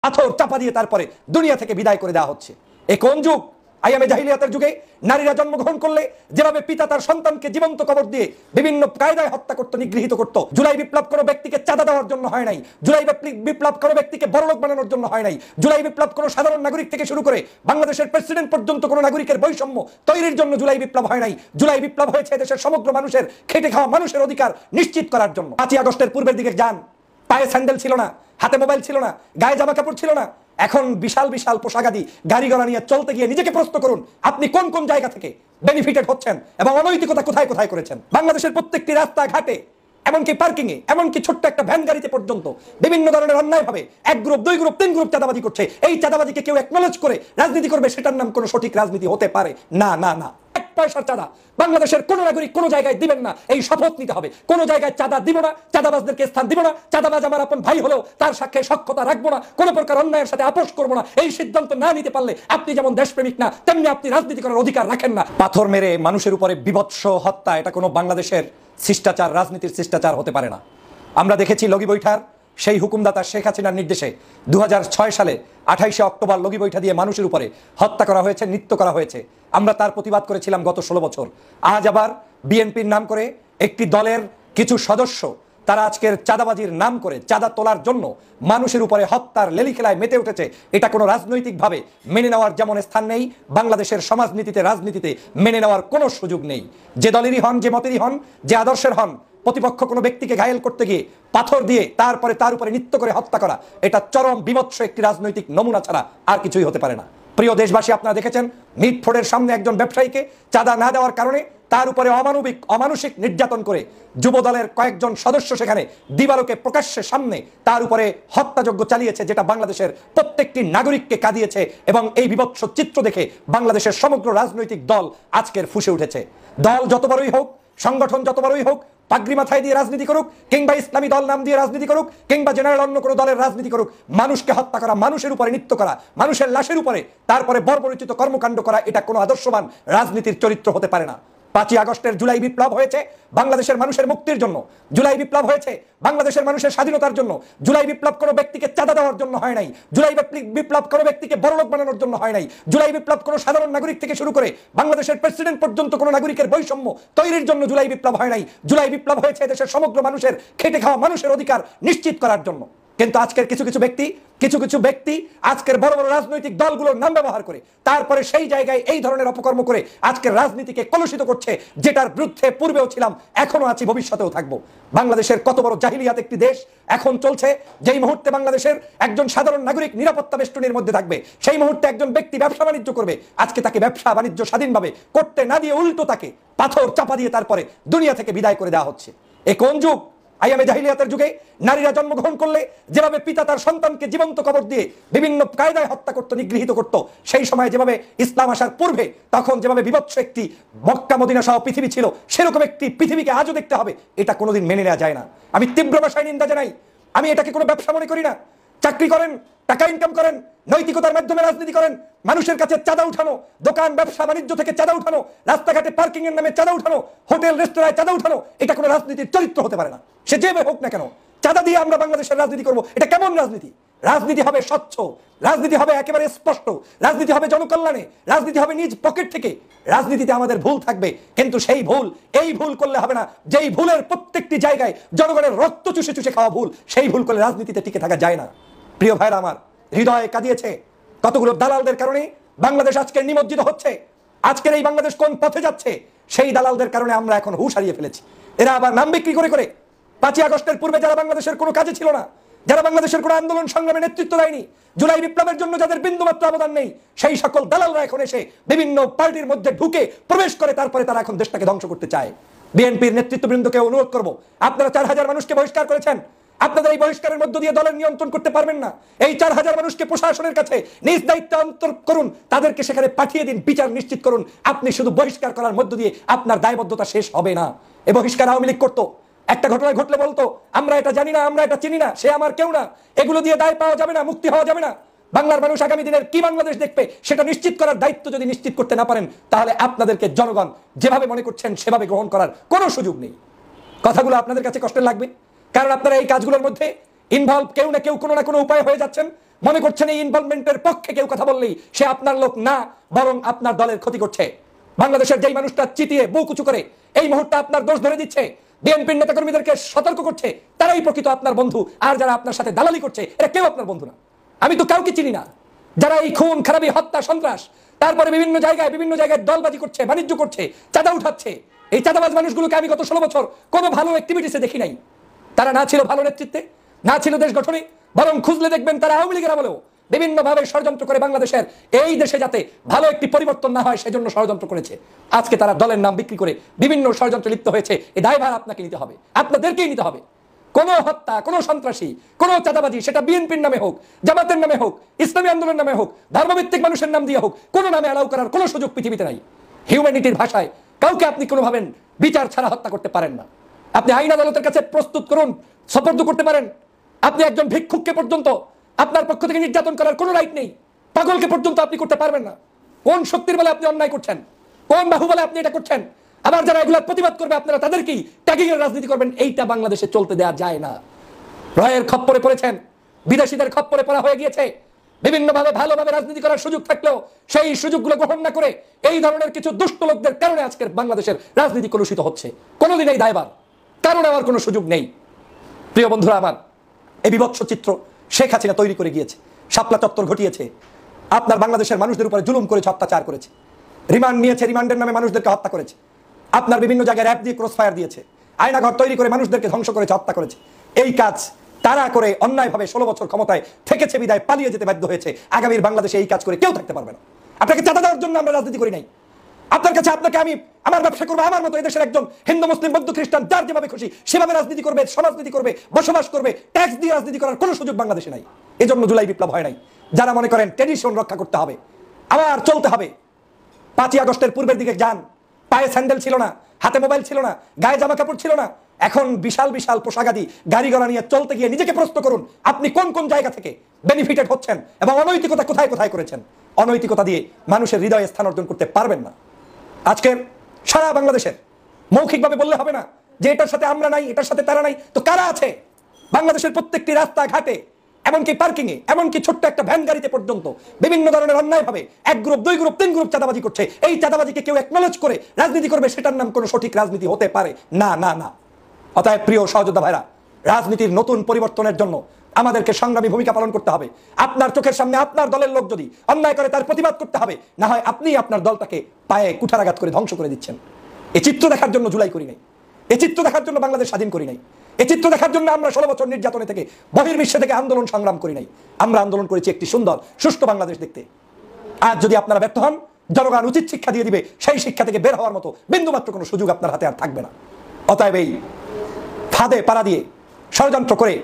পাথর চাপা দিয়ে তারপরে দুনিয়া থেকে বিদায় করে দেওয়া হচ্ছে। এ কোন যুগ? আইয়ামে জাহিলিয়াতের যুগে নারীরা জন্মগ্রহণ করলে যেভাবে পিতা তার সন্তানকে জীবন্ত কবর দিয়ে বিভিন্ন কায়দায় হত্যা করত, নিগৃহীত করত। জুলাই বিপ্লব কোনো ব্যক্তিকে চাঁদা দেওয়ার জন্য হয় নাই। জুলাই বিপ্লব কোনো ব্যক্তিকে বড়লোক বানানোর জন্য হয় নাই। জুলাই বিপ্লব কোনো সাধারণ নাগরিক থেকে শুরু করে বাংলাদেশের প্রেসিডেন্ট পর্যন্ত কোনো নাগরিকের বৈষম্য তৈরির জন্য জুলাই বিপ্লব হয় নাই। জুলাই বিপ্লব হয়েছে দেশের সমগ্র মানুষের, খেটে খাওয়া মানুষের অধিকার নিশ্চিত করার জন্য। 5ই আগস্টের পূর্বের দিকে যান, পায়ে স্যান্ডেল ছিল না, হাতে মোবাইল ছিল না, গায়ে জামা কাপড় ছিল না। এখন বিশাল বিশাল পোশাকাদি গাড়ি ঘোড়া নিয়ে চলতে গিয়ে নিজেকে প্রশ্ন করুন, আপনি কোন কোন জায়গা থেকে বেনিফিটেড হচ্ছেন এবং অনৈতিকতা কোথায় কোথায় করেছেন। বাংলাদেশের প্রত্যেকটি রাস্তা ঘাটে, এমনকি পার্কিং এ, এমনকি ছোট্ট একটা ভ্যান গাড়িতে পর্যন্ত বিভিন্ন ধরনের অন্যায় ভাবে 1 গ্রুপ 2 গ্রুপ 3 গ্রুপ চাঁদাবাজি করছে। এই চাঁদাবাজিকে কেউ একনলেজ করে রাজনীতি করবে, সেটার নাম কোনো সঠিক রাজনীতি হতে পারে না। না না, পয়সার চাঁদা বাংলাদেশের কোন নাগরিক কোন জায়গায় দিবেন না, এই শপথ নিতে হবে। কোন জায়গায় চাঁদা দিব না, চাঁদাবাজদেরকে স্থান দিব না, চাঁদাবাজ আমার আপন ভাই হলেও তার সাথে সখ্যতা রাখবো না, কোন প্রকার অন্যায়ের সাথে আপোষ করবো না। এই সিদ্ধান্ত না নিতে পারলে আপনি যেমন দেশপ্রেমিক না, তেমনি আপনি রাজনীতি করার অধিকার রাখেন না। পাথর মেরে মানুষের উপরে বিভৎস হত্যা, এটা কোনো বাংলাদেশের শিষ্টাচার, রাজনীতির শিষ্টাচার হতে পারে না। আমরা দেখেছি লগি বৈঠার সেই হুকুমদাতা শেখ হাসিনার নির্দেশে 2006 সালে 28শে অক্টোবর লগি বৈঠা দিয়ে মানুষের উপরে হত্যা করা হয়েছে, নৃত্য করা হয়েছে। আমরা তার প্রতিবাদ করেছিলাম গত 16 বছর। আজ আবার বিএনপির নাম করে একটি দলের কিছু সদস্য তারা আজকের চাঁদাবাজির নাম করে চাঁদা তোলার জন্য মানুষের উপরে হত্যার লেলি খেলায় মেতে উঠেছে। এটা কোনো রাজনৈতিকভাবে মেনে নেওয়ার যেমন স্থান নেই, বাংলাদেশের সমাজনীতিতে, রাজনীতিতে মেনে নেওয়ার কোনো সুযোগ নেই। যে দলেরই হন, যে মতেরই হন, যে আদর্শের হন, প্রতিপক্ষ কোনো ব্যক্তিকে ঘায়েল করতে গিয়ে পাথর দিয়ে তারপরে তার উপরে নৃত্য করে হত্যা করা, এটা চরম বিভৎস একটি রাজনৈতিক নমুনা ছাড়া আর কিছুই হতে পারে না। প্রিয় দেশবাসী, আপনারা দেখেছেন মিটফোর্ডের সামনে একজন ব্যবসায়ীকে চাঁদা না দেওয়ার কারণে তার উপরে অমানবিক নির্যাতন করে যুবদলের কয়েকজন সদস্য সেখানে দিবালোকে প্রকাশ্যে সামনে তার উপরে হত্যাযজ্ঞ চালিয়েছে, যেটা বাংলাদেশের প্রত্যেকটি নাগরিককে কাঁদিয়েছে। এবং এই বিভৎস চিত্র দেখে বাংলাদেশের সমগ্র রাজনৈতিক দল আজকের ফুঁসে উঠেছে। দল যত বড়ই হোক, সংগঠন যত বড়ই হোক, পাগড়ি মাথায় দিয়ে রাজনীতি করুক, কিংবা ইসলামী দল নাম দিয়ে রাজনীতি করুক, কিংবা জেনারেল অন্য কোনো দলের রাজনীতি করুক, মানুষকে হত্যা করা, মানুষের উপরে নৃত্য করা, মানুষের লাশের উপরে তারপরে বর্বরচিত কর্মকাণ্ড করা, এটা কোনো আদর্শবান রাজনীতির চরিত্র হতে পারে না। 5ই আগস্টের জুলাই বিপ্লব হয়েছে বাংলাদেশের মানুষের মুক্তির জন্য। জুলাই বিপ্লব হয়েছে বাংলাদেশের মানুষের স্বাধীনতার জন্য। জুলাই বিপ্লব কোনো ব্যক্তিকে চাঁদা দেওয়ার জন্য হয় নাই। জুলাই বিপ্লব কোনো ব্যক্তিকে বড়লোক বানানোর জন্য হয় নাই। জুলাই বিপ্লব কোনো সাধারণ নাগরিক থেকে শুরু করে বাংলাদেশের প্রেসিডেন্ট পর্যন্ত কোনো নাগরিকের বৈষম্য তৈরির জন্য জুলাই বিপ্লব হয় নাই। জুলাই বিপ্লব হয়েছে দেশের সমগ্র মানুষের, খেটে খাওয়া মানুষের অধিকার নিশ্চিত করার জন্য। কিন্তু আজকের কিছু কিছু ব্যক্তি আজকের বড় বড় রাজনৈতিক দলগুলোর নাম ব্যবহার করে তারপরে সেই জায়গায় এই ধরনের অপকর্ম করে আজকের রাজনীতিকে কলুষিত করছে, যেটার বিরুদ্ধে পূর্বেও ছিলাম, এখনো আছি, ভবিষ্যতেও থাকবো। বাংলাদেশের কত বড় জাহিলিয়াত একটি দেশ এখন চলছে, যেই মুহূর্তে বাংলাদেশের একজন সাধারণ নাগরিক নিরাপত্তা বেষ্টনীর মধ্যে থাকবে, সেই মুহূর্তে একজন ব্যক্তি ব্যবসা বাণিজ্য করবে। আজকে তাকে ব্যবসা বাণিজ্য স্বাধীনভাবে করতে না দিয়ে উল্টো তাকে পাথর চাপা দিয়ে তারপরে দুনিয়া থেকে বিদায় করে দেওয়া হচ্ছে। এ কোন যুগ? আইয়ামে জাহিলিয়াতের যুগে নারীরা জন্মগ্রহণ করলে যেভাবে পিতা তার সন্তানকে জীবন্ত কবর দিয়ে বিভিন্ন কায়দায় হত্যা করত, নিগৃহীত করত, সেই সময় যেভাবে ইসলাম আসার পূর্বে তখন যেভাবে বিভৎস একটি মক্কা মদিনা সহ পৃথিবী ছিল, সেরকম একটি পৃথিবীকে আজও দেখতে হবে, এটা কোনোদিন মেনে নেওয়া যায় না। আমি তীব্র ভাষায় নিন্দা জানাই। আমি এটাকে কোনো ব্যবসা মনে করি না। চাকরি করেন, টাকা ইনকাম করেন, নৈতিকতার মাধ্যমে রাজনীতি করেন, মানুষের কাছে চাঁদা উঠানো, দোকান ব্যবসা বাণিজ্য থেকে চাঁদা উঠানো, রাস্তাঘাটে পার্কিং এর নামে চাঁদা উঠানো, হোটেল রেস্তোরাঁয় চাঁদা উঠানো, এটা কোনো রাজনীতির চরিত্র হতে পারে না। সে যেভাবে হোক না কেন, চাঁদা দিয়ে আমরা বাংলাদেশের রাজনীতি করব, এটা কেমন রাজনীতি? রাজনীতি হবে স্বচ্ছ, রাজনীতি হবে একেবারে স্পষ্ট, রাজনীতি হবে জনকল্যাণে, রাজনীতি হবে নিজ পকেট থেকে। রাজনীতিতে আমাদের ভুল থাকবে, কিন্তু সেই ভুল এই ভুল করলে হবে না যেই ভুলের প্রত্যেকটি জায়গায় জনগণের রক্ত চুষে চুষে খাওয়া ভুল, সেই ভুল করলে রাজনীতিতে টিকে থাকা যায় না। প্রিয় ভাইরা আমার, হৃদয়ে কাঁদিয়েছে কতগুলো দালালদের কারণে বাংলাদেশ আজকে নিমজ্জিত হচ্ছে। আজকের এই বাংলাদেশ কোন পথে যাচ্ছে, সেই দালালদের কারণে আমরা এখন হুঁশ হারিয়ে ফেলেছি। এরা আবার নাম বিক্রি করে করে 5ই আগস্টের পূর্বে যারা বাংলাদেশের কোনো কাজে ছিল না, যারা বাংলাদেশের কোনো আন্দোলন সংগ্রামে নেতৃত্ব দেয়নি, জুলাই বিপ্লবের জন্য যাদের বিন্দুমাত্র অবদান নেই, সেই সকল দালালরা এখন এসে বিভিন্ন পার্টির মধ্যে ঢুকে প্রবেশ করে তারপরে তারা এখন দেশটাকে ধ্বংস করতে চায়। বিএনপির নেতৃত্ববৃন্দকে অনুরোধ করব, আপনারা 4000 মানুষকে বহিষ্কার করেছেন, আপনাদের এই বহিষ্কারের মধ্য দিয়ে দলের নিয়ন্ত্রণ করতে পারবেন না। এই 4000 মানুষকে প্রশাসনের কাছে নিজ দায়িত্ব অন্তর করুন, তাদেরকে সেখানে পাঠিয়ে দিন, বিচার নিশ্চিত করুন। আপনি শুধু বহিষ্কার করার মধ্য দিয়ে আপনার দায়বদ্ধতা শেষ হবে না। এই বহিষ্কার আওয়ামী লীগ করতো, একটা ঘটনা ঘটলে বলতো আমরা এটা জানি না, আমরা এটা চিনি না, সে আমার কেউ না। এগুলো দিয়ে দায় পাওয়া যাবে না, মুক্তি হওয়া যাবে না। বাংলার মানুষ আগামী দিনের কি বাংলাদেশ দেখবে সেটা নিশ্চিত করার দায়িত্ব যদি নিশ্চিত করতে না পারেন, তাহলে আপনাদেরকে জনগণ যেভাবে মনে করছেন সেভাবে গ্রহণ করার কোনো সুযোগ নেই। কথাগুলো আপনাদের কাছে কষ্টের লাগবে, কারণ আপনারা এই কাজগুলোর মধ্যে ইনভলভ, কেউ না কেউ কোনো না কোনো উপায় হয়ে যাচ্ছেন। মনে করছেন এই ইনভলভমেন্টের পক্ষে কেউ কথা বললেই সে আপনার লোক না, বরং আপনার দলের ক্ষতি করছে। বাংলাদেশের যেই মানুষটা চিতিয়ে বুক উঁচু করে এই মুহূর্তে আপনার দোষ ধরে দিচ্ছে, বিএনপির নেতাকর্মীদেরকে সতর্ক করছে, তারাই প্রকৃত আপনার বন্ধু। আর যারা আপনার সাথে দালালি করছে এরা কেউ আপনার বন্ধু না। আমি তো কাউকে চিনি না যারা এই খুন খারাপি, হত্যা, সন্ত্রাস, তারপরে বিভিন্ন জায়গায় দলবাজি করছে, বাণিজ্য করছে, চাঁদা উঠাচ্ছে। এই চাঁদাবাজ মানুষগুলোকে আমি গত 16 বছর কোনো ভালো অ্যাক্টিভিটিসে দেখি নাই। তারা না ছিল ভালো নেতৃত্বে, না ছিল দেশ গঠনে, বরং খুঁজলে দেখবেন তারা আওয়ামী লীগের আমলেও বিভিন্নভাবে ষড়যন্ত্র করে বাংলাদেশের এই দেশে যাতে ভালো একটি পরিবর্তন না হয় সেজন্য ষড়যন্ত্র করেছে। আজকে তারা দলের নাম বিক্রি করে বিভিন্ন ষড়যন্ত্রে লিপ্ত হয়েছে। এই দায়ভার আপনাকে নিতে হবে, আপনাদেরকেই নিতে হবে। কোন হত্যা, কোন সন্ত্রাসী, কোন চাঁদাবাজি, সেটা বিএনপির নামে হোক, জামাতের নামে হোক, ইসলামী আন্দোলনের নামে হোক, ধর্মভিত্তিক মানুষের নাম দিয়ে হোক, কোন নামে অ্যালাউ করার কোন সুযোগ পৃথিবীতে নাই। হিউম্যানিটির ভাষায় কাউকে আপনি কোনো ভাবেন বিচার ছাড়া হত্যা করতে পারেন না। আপনি আইন আদালতের কাছে প্রস্তুত করুন, সোপর্দ করতে পারেন। আপনি একজন ভিক্ষুককে পর্যন্ত আপনার পক্ষ থেকে নির্যাতন করার কোনো রাইট নেই। পাগলকে পর্যন্ত আপনি করতে পারবেন না। কোন শক্তির বলে আপনি অন্যায় করছেন? কোন বাহুবলে আপনি এটা করছেন? আবার যারা এগুলোর প্রতিবাদ করবে আপনারা তাদেরকেই ট্যাগিং এর রাজনীতি করবেন। এইটা বাংলাদেশে চলতে দেওয়া যায় না। রয়ের খপ্পরে পড়েছেন, বিদেশিদের খপ্পরে পড়া হয়ে গিয়েছে। বিভিন্নভাবে ভালোভাবে রাজনীতি করার সুযোগ থাকলেও সেই সুযোগগুলো গ্রহণ না করে এই ধরনের কিছু দুষ্ট লোকদের কারণে আজকের বাংলাদেশের রাজনীতি কলুষিত হচ্ছে। কোনোদিন এই দায়ভার কারণ নেওয়ার কোনো সুযোগ নেই। প্রিয় বন্ধুরা আমার, এই বিভৎস চিত্র শেখ হাসিনা তৈরি করে গিয়েছে, শাপলা চত্বর ঘটিয়েছে, আপনার বাংলাদেশের মানুষদের উপরে জুলুম করেছে, অত্যাচার করেছে, রিমান্ড নিয়েছে, রিমান্ডের নামে মানুষদেরকে হত্যা করেছে, আপনার বিভিন্ন জায়গায় র্যাপ দিয়ে ক্রস ফায়ার দিয়েছে, আয়নাঘর তৈরি করে মানুষদেরকে ধ্বংস করেছে, হত্যা করেছে। এই কাজ তারা করে অন্যায়ভাবে 16 বছর ক্ষমতায় থেকেছে বিদায় পালিয়ে যেতে বাধ্য হয়েছে। আগামীর বাংলাদেশে এই কাজ করে কেউ থাকতে পারবে না। আপনাকে চাঁদা দেওয়ার জন্য আমরা রাজনীতি করি নাই। আপনার কাছে আপনাকে আমি আমার ব্যবসা করবো, আমার মতো এদেশের একজন হিন্দু, মুসলিম, বৌদ্ধ, খ্রিস্টান যার যেভাবে খুশি সেভাবে রাজনীতি করবে, সমাজনীতি করবে, বসবাস করবে, ট্যাক্স দিয়ে রাজনীতি করার কোনো সুযোগ বাংলাদেশে নাই। এজন্য জুলাই বিপ্লব হয় নাই। যারা মনে করেন ট্রেডিশন রক্ষা করতে হবে, আবার চলতে হবে, 5ই আগস্টের পূর্বের দিকে যান। পায়ে স্যান্ডেল ছিল না, হাতে মোবাইল ছিল না, গায়ে জামা কাপড় ছিল না। এখন বিশাল বিশাল পোশাকাদি গাড়ি ঘোড়া নিয়ে চলতে গিয়ে নিজেকে প্রশ্ন করুন, আপনি কোন কোন জায়গা থেকে বেনিফিটেড হচ্ছেন এবং অনৈতিকতা কোথায় কোথায় করেছেন। অনৈতিকতা দিয়ে মানুষের হৃদয়ে স্থান অর্জন করতে পারবেন না। আজকে সারা বাংলাদেশের মৌখিকভাবে বললে হবে না যে এটার সাথে আমরা নাই, এটার সাথে তারা নাই। তো কারা আছে? বাংলাদেশের প্রত্যেকটি রাস্তা ঘাটে, এমনকি পার্কিং এ, এমনকি ছোট্ট একটা ভ্যান গাড়িতে পর্যন্ত বিভিন্ন ধরনের অন্যায়ভাবে 1 গ্রুপ, 2 গ্রুপ, 3 গ্রুপ চাঁদাবাজি করছে। এই চাঁদাবাজিকে কেউ একনলেজ করে রাজনীতি করবে, সেটার নাম কোনো সঠিক রাজনীতি হতে পারে না, না, না। অতএব প্রিয় সহযোদ্ধা ভাইরা, রাজনীতির নতুন পরিবর্তনের জন্য আমাদেরকে সংগ্রামী ভূমিকা পালন করতে হবে। আপনার চোখের সামনে আপনার দলের লোক যদি অন্যায় করে তার প্রতিবাদ করতে হবে, না হয় আপনি আপনার দলটাকে পায়ে কুঠারাঘাত করে ধ্বংস করে দিচ্ছেন। এই চিত্র দেখার জন্য জুলাই করি নাই, এই চিত্র দেখার জন্য বাংলাদেশ স্বাধীন করি নাই, এই চিত্র দেখার জন্য আমরা 16 বছর নির্যাতনে থেকে বহির্বিশ্বে থেকে আন্দোলন সংগ্রাম করি নাই। আমরা আন্দোলন করেছি একটি সুন্দর সুষ্ঠু বাংলাদেশ দেখতে। আজ যদি আপনারা ব্যর্থ হন, জনগণ উচিত শিক্ষা দিয়ে দিবে, সেই শিক্ষা থেকে বের হওয়ার মতো বিন্দুমাত্র কোনো সুযোগ আপনার হাতে আর থাকবে না। অতএব এই ফাঁদে পাড়া দিয়ে ষড়যন্ত্র করে,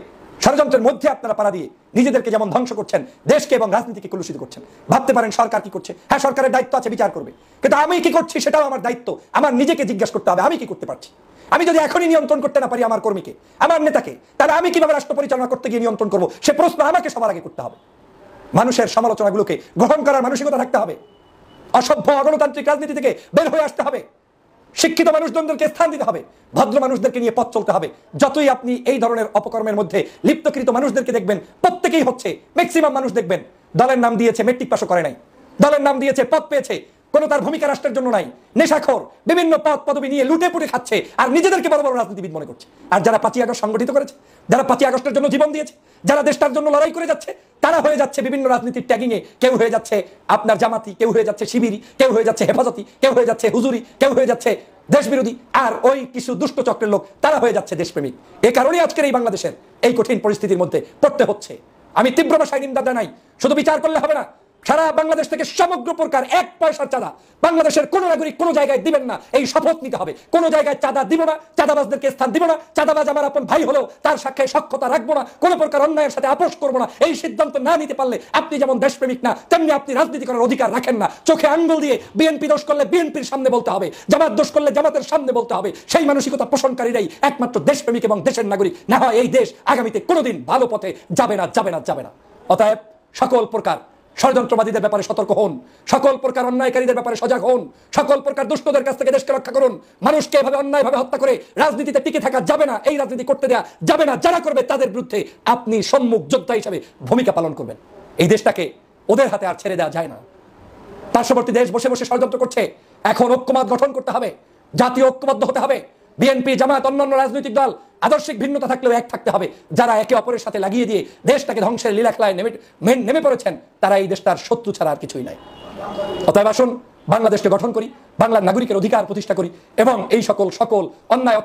ষড়যন্ত্রের মধ্যে আপনারা পাড়া দিয়ে নিজেদেরকে যেমন ধ্বংস করছেন, দেশকে এবং রাজনীতিকে কলুষিত করছেন। ভাবতে পারেন সরকার কি করছে? হ্যাঁ, সরকারের দায়িত্ব আছে, বিচার করবে, কিন্তু আমি কি করছি সেটাও আমার দায়িত্ব। আমার নিজেকে জিজ্ঞাসা করতে হবে আমি কি করতে পারছি। আমি যদি এখনই নিয়ন্ত্রণ করতে না পারি আমার কর্মীকে, আমার নেতাকে, তাহলে আমি কিভাবে রাষ্ট্র পরিচালনা করতে গিয়ে নিয়ন্ত্রণ করবো? সে প্রশ্ন আমাকে সবার আগে করতে হবে। মানুষের সমালোচনাগুলোকে গ্রহণ করার মানসিকতা থাকতে হবে। অসভ্য অগণতান্ত্রিক রাজনীতি থেকে বের হয়ে আসতে হবে। শিক্ষিত মানুষজনদেরকে স্থান দিতে হবে, ভদ্র মানুষদেরকে নিয়ে পথ চলতে হবে। যতই আপনি এই ধরনের অপকর্মের মধ্যে লিপ্তকৃত মানুষদেরকে দেখবেন, প্রত্যেকেই হচ্ছে, ম্যাক্সিমাম মানুষ দেখবেন দলের নাম দিয়েছে, মেট্রিক পাসও করে নাই, দলের নাম দিয়েছে, পদ পেয়েছে, কোনো তার ভূমিকা রাষ্ট্রের জন্য নাই, নেশাখোর, বিভিন্ন পদ পদবি নিয়ে লুটে পুটে খাচ্ছে, আর নিজেদেরকে বড় বড় রাজনীতিবিদ মনে করছে। আর যারা 5ই আগস্ট সংগঠিত করেছে, যারা 5ই আগস্টের জন্য জীবন দিয়েছে, যারা দেশটার জন্য লড়াই করে যাচ্ছে, তারা হয়ে যাচ্ছে বিভিন্ন রাজনীতির ট্যাগিংয়ে। কেউ হয়ে যাচ্ছে আপনার জামাতি, কেউ হয়ে যাচ্ছে শিবিরি, কেউ হয়ে যাচ্ছে হেফাজতি, কেউ হয়ে যাচ্ছে হুজুরি, কেউ হয়ে যাচ্ছে দেশ বিরোধী, আর ওই কিছু দুষ্ট চক্রের লোক তারা হয়ে যাচ্ছে দেশপ্রেমিক। এই কারণেই আজকের এই বাংলাদেশের এই কঠিন পরিস্থিতির মধ্যে পড়তে হচ্ছে। আমি তীব্র ভাষায় নিন্দা জানাই। শুধু বিচার করলে হবে না, সারা বাংলাদেশ থেকে সমগ্র প্রকার 1 পয়সার চাঁদা বাংলাদেশের কোন নাগরিক কোন জায়গায় দিবেন না, এই শপথ নিতে হবে। কোন জায়গায় চাঁদা দিব না, চাঁদাবাজদেরকে স্থান দিব না, চাঁদাবাজ আমার আপন ভাই হলেও তার সাক্ষে সক্ষতা রাখবো না, কোন প্রকার অন্যায়ের সাথে আপোষ করবো না। এই সিদ্ধান্ত না নিতে পারলে আপনি যেমন দেশপ্রেমিক না, তেমনি আপনি রাজনীতি করার অধিকার রাখেন না। চোখে আঙ্গুল দিয়ে বিএনপি দোষ করলে বিএনপির সামনে বলতে হবে, জামাত দোষ করলে জামাতের সামনে বলতে হবে। সেই মানসিকতা পোষণকারীরাই একমাত্র দেশপ্রেমিক এবং দেশের নাগরিক। না হয় এই দেশ আগামীতে কোনোদিন ভালো পথে যাবে না, যাবে না, যাবে না। অতএব সকল প্রকার ষড়যন্ত্রবাদীদের ব্যাপারে সতর্ক হন, সকল প্রকার অন্যায়কারীদের ব্যাপারে সজাগ হন, সকল প্রকার দুষ্টদের কাছ থেকে দেশকে রক্ষা করুন। মানুষকে এভাবে অন্যায়ভাবে হত্যা করে রাজনীতিতে টিকে থাকা যাবে না, এই রাজনীতি করতে দেওয়া যাবে না। যারা করবে তাদের বিরুদ্ধে আপনি সম্মুখ যোদ্ধা হিসেবে ভূমিকা পালন করবেন। এই দেশটাকে ওদের হাতে আর ছেড়ে দেওয়া যায় না। পার্শ্ববর্তী দেশ বসে বসে ষড়যন্ত্র করছে। এখন ঐক্যমত গঠন করতে হবে, জাতীয় ঐক্যবদ্ধ হতে হবে। বিএনপি, জামায়াত, অন্যান্য রাজনৈতিক দল আদর্শিক ভিন্নতা থাকলেও এক থাকতে হবে। যারা একে অপরের সাথে লাগিয়ে দিয়ে দেশটাকে ধ্বংসের লীলাখেলায় নেমে পড়েছেন, তারা এই দেশটার শত্রু ছাড়া আর কিছুই নাই। অতএব আসুন বাংলাদেশকে গঠন করি, বাংলার নাগরিকের অধিকার প্রতিষ্ঠা করি এবং এই সকল অন্যায়